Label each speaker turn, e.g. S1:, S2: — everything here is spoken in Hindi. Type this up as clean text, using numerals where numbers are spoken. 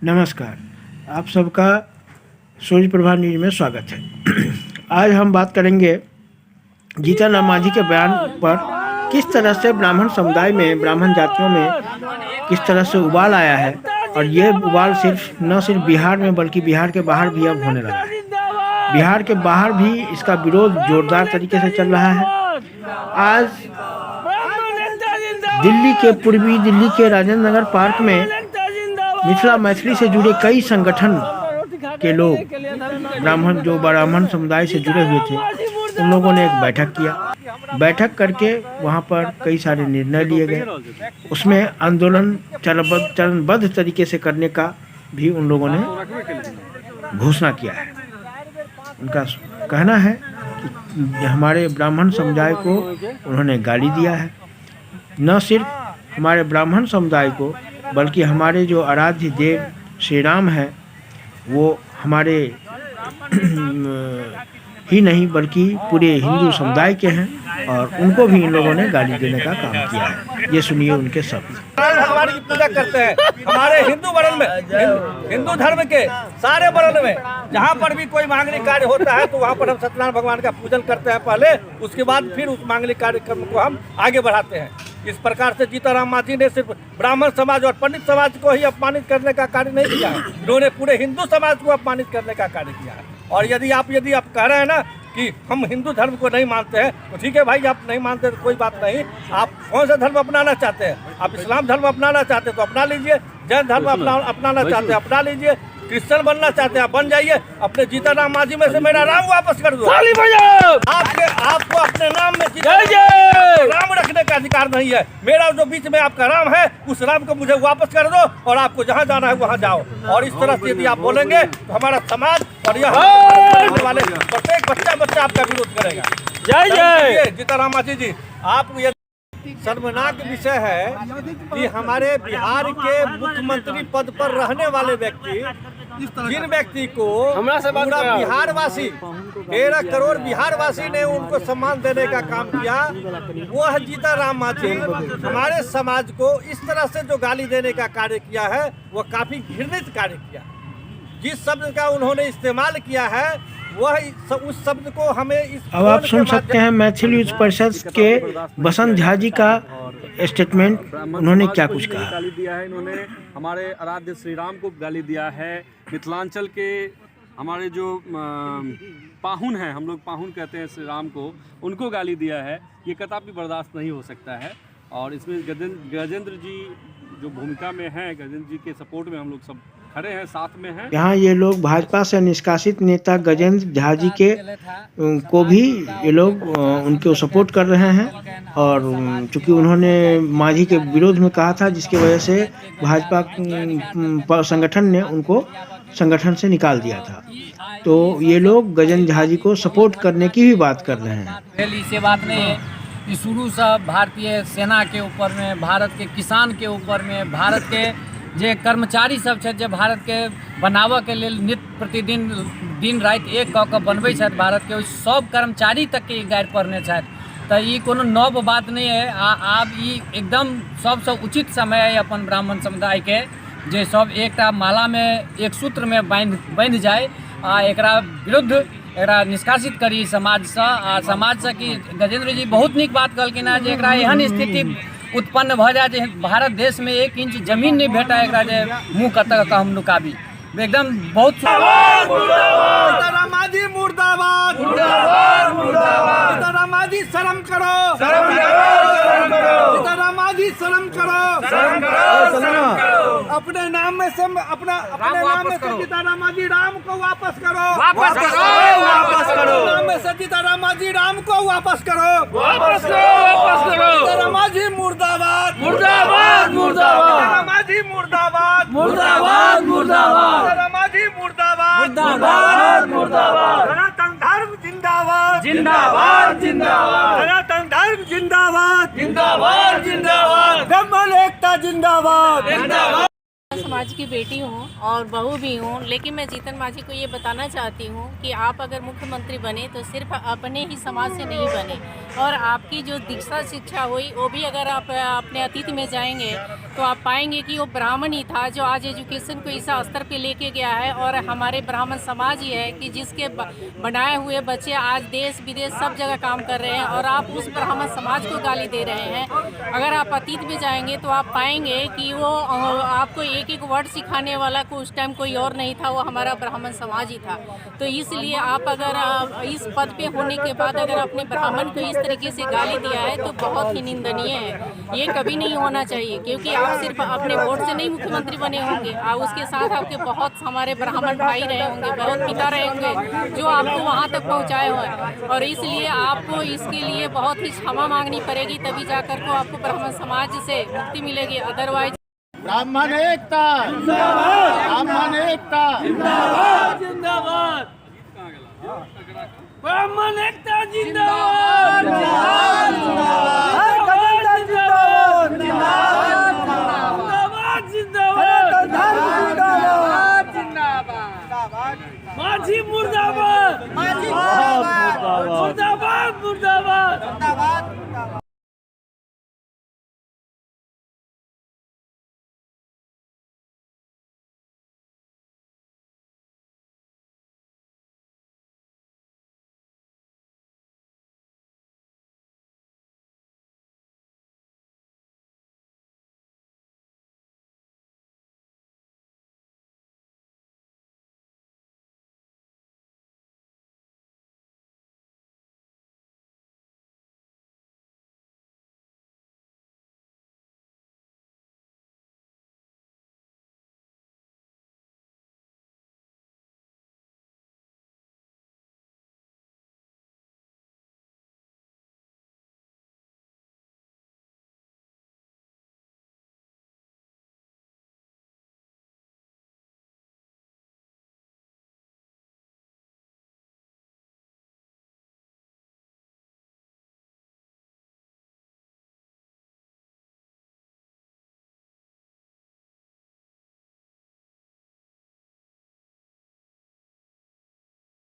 S1: नमस्कार, आप सबका सूर्य प्रभा न्यूज में स्वागत है। आज हम बात करेंगे जीतन राम मांझी के बयान पर किस तरह से ब्राह्मण समुदाय में, ब्राह्मण जातियों में किस तरह से उबाल आया है और ये उबाल न सिर्फ बिहार में बल्कि बिहार के बाहर भी अब होने लगा है। बिहार के बाहर भी इसका विरोध जोरदार तरीके से चल रहा है। आज दिल्ली के पूर्वी दिल्ली के राजेंद्र नगर पार्क में मिथिला मैथिली से जुड़े कई संगठन के लोग, ब्राह्मण समुदाय से जुड़े हुए थे, उन लोगों ने एक बैठक करके वहाँ पर कई सारे निर्णय लिए गए। उसमें आंदोलन चरणबद्ध तरीके से करने का भी उन लोगों ने घोषणा किया है। उनका कहना है कि हमारे ब्राह्मण समुदाय को उन्होंने गाली दिया है। न सिर्फ हमारे ब्राह्मण समुदाय को बल्कि हमारे जो आराध्य देव श्री राम हैं, वो हमारे ही नहीं बल्कि पूरे हिंदू समुदाय के हैं और उनको भी इन लोगों ने गाली देने का काम किया है। ये सुनिए उनके शब्द।
S2: भगवान की पूजा करते हैं हमारे हिंदू वर्ण में, हिंदू धर्म के सारे वर्ण में जहाँ पर भी कोई मांगलिक कार्य होता है तो वहाँ पर हम सत्यनारायण भगवान का पूजन करते हैं पहले, उसके बाद फिर उस मांगलिक कार्यक्रम को हम आगे बढ़ाते हैं। इस प्रकार से जीतन राम मांझी ने सिर्फ ब्राह्मण समाज और पंडित समाज को ही अपमानित करने का कार्य नहीं किया है, इन्होंने पूरे हिंदू समाज को अपमानित करने का कार्य किया है। और यदि आप कह रहे हैं ना कि हम हिंदू धर्म को नहीं मानते हैं तो ठीक है भाई, आप नहीं मानते तो कोई बात नहीं। आप कौन सा धर्म अपनाना चाहते हैं? आप इस्लाम धर्म अपनाना चाहते हैं तो अपना लीजिए, जैन धर्म अपनाना चाहते हैं अपना लीजिए, क्रिश्चियन बनना चाहते हैं आप बन जाइए। अपने जीतन राम मांझी में से मेरा नाम वापस कर दो। आपको अपने नाम में राम रखने का अधिकार नहीं है। मेरा जो बीच में आपका राम है उस राम को मुझे वापस कर दो और आपको जहाँ जाना है वहाँ जाओ। और इस तरह से यदि आप बोलेंगे तो हमारा समाज और यहाँ वाले प्रत्येक बच्चा आपका विरोध करेगा। जय जय जीतन राम मांझी जी। आप शर्मनाक विषय है कि हमारे बिहार के मुख्यमंत्री पद पर रहने वाले व्यक्ति, जिन व्यक्ति को पूरा बिहारवासी 13 करोड़ बिहारवासी ने उनको सम्मान देने का काम किया, वो है जीतन राम मांझी। हमारे समाज को इस तरह से जो गाली देने का कार्य किया है वो काफी घृणित कार्य किया। जिस शब्द का उन्होंने इस्तेमाल किया है वह उस शब्द को हमें
S1: अब आप सुन सकते हैं मैथिली यूथ परिषद के बसंत झा जी का स्टेटमेंट। उन्होंने क्या कुछ कहा।
S3: गाली दिया है इन्होंने, हमारे आराध्य श्री राम को गाली दिया है, मिथिलांचल के हमारे जो पाहुन हैं, हम लोग पाहुन कहते हैं श्री राम को, उनको गाली दिया है। ये कदापि बर्दाश्त नहीं हो सकता है। और इसमें गजेंद्र जी जो भूमिका में हैं, गजेंद्र जी के सपोर्ट में हम लोग सब खड़े हैं, साथ में हैं।
S1: यहाँ ये लोग भाजपा से निष्कासित नेता गजेंद्र झा जी के को भी ये लोग उनको सपोर्ट कर रहे हैं। और चूंकि उन्होंने मांझी के विरोध में कहा था, जिसकी वजह से भाजपा संगठन ने उनको संगठन से निकाल दिया था, तो ये लोग गजेंद्र झा जी को सपोर्ट करने की भी बात कर रहे हैं।
S4: से बात नहीं है कि शुरू से भारतीय सेना के ऊपर में, भारत के किसान के ऊपर में, भारत के जे कर्मचारी सब छथि जे भारत के बनाबऽ के लेल नित्य प्रतिदिन दिन राति एक कऽ बनबै छथि भारत के, सब कर्मचारी तक के गारि पढ़ने छथि। तो ये कोनो नव बात नहीं है। आब ये एकदम सबसे उचित समय है अपन ब्राह्मण समुदाय के जे सब एकटा माला में एक सूत्र में बांधि जाए आ एकरा विरुद्ध एकरा निष्कासित करी समाज से। आ समाज से कि गजेंद्र जी बहुत नीक बात कहलखिन है जे एकरा एहन स्थिति उत्पन्न भ जाए जे भारत देश में 1 इंच जमीन नहीं भेटा एकरा जे मुँह कतऽ हम नुकाबी। एकदम बहुत
S2: जीतन राम मांझी मुर्दाबाद, जीतन राम मांझी शर्म करो, जीतन राम मांझी शर्म करो। अपने नाम में से जीतन राम मांझी राम को वापस करो, नाम में से जीतन राम मांझी राम को वापस करो। जीतन राम मांझी मुर्दाबाद, जीतन राम मांझी मुर्दाबाद, मांझी मुर्दाबाद, सनातन धर्म जिंदाबाद, सनातन धर्म जिंदाबाद, ब्राह्मण एकता जिंदाबाद।
S5: समाज की बेटी हूँ और बहू भी हूँ, लेकिन मैं जीतन मांझी को ये बताना चाहती हूँ कि आप अगर मुख्यमंत्री बने तो सिर्फ अपने ही समाज से नहीं बने, और आपकी जो दीक्षा शिक्षा हुई वो भी अगर आप अपने अतीत में जाएंगे तो आप पाएंगे कि वो ब्राह्मण ही था जो आज एजुकेशन को इस स्तर पे लेके गया है। और हमारे ब्राह्मण समाज ही है कि जिसके बनाए हुए बच्चे आज देश विदेश सब जगह काम कर रहे हैं, और आप उस ब्राह्मण समाज को गाली दे रहे हैं। अगर आप अतीत में जाएंगे तो आप पाएंगे कि वो आपको एक एक वर्ड सिखाने वाला को उस टाइम कोई और नहीं था, वो हमारा ब्राह्मण समाज ही था। तो इसलिए आप अगर इस पद पे होने के बाद अगर अपने ब्राह्मण को इस तरीके से गाली दिया है तो बहुत ही निंदनीय है। ये कभी नहीं होना चाहिए, क्योंकि आप सिर्फ अपने वोट से नहीं मुख्यमंत्री बने होंगे, उसके साथ आपके बहुत हमारे ब्राह्मण भाई रहे होंगे, बहुत पिता रहे होंगे जो आपको वहाँ तक पहुँचाए हुए, और इसलिए आपको इसके लिए बहुत ही क्षमा मांगनी पड़ेगी, तभी जाकर को आपको ब्राह्मण समाज से मुक्ति मिलेगी। अदरवाइज
S6: ब्राह्मण एकता ब्राह्मण एकता
S2: जिंदाबाद जिंदाबाद ब्राह्मण एकता जिंदाबाद जिंदाबाद जिंदाबाद जिंदाबाद जिंदाबाद मांझी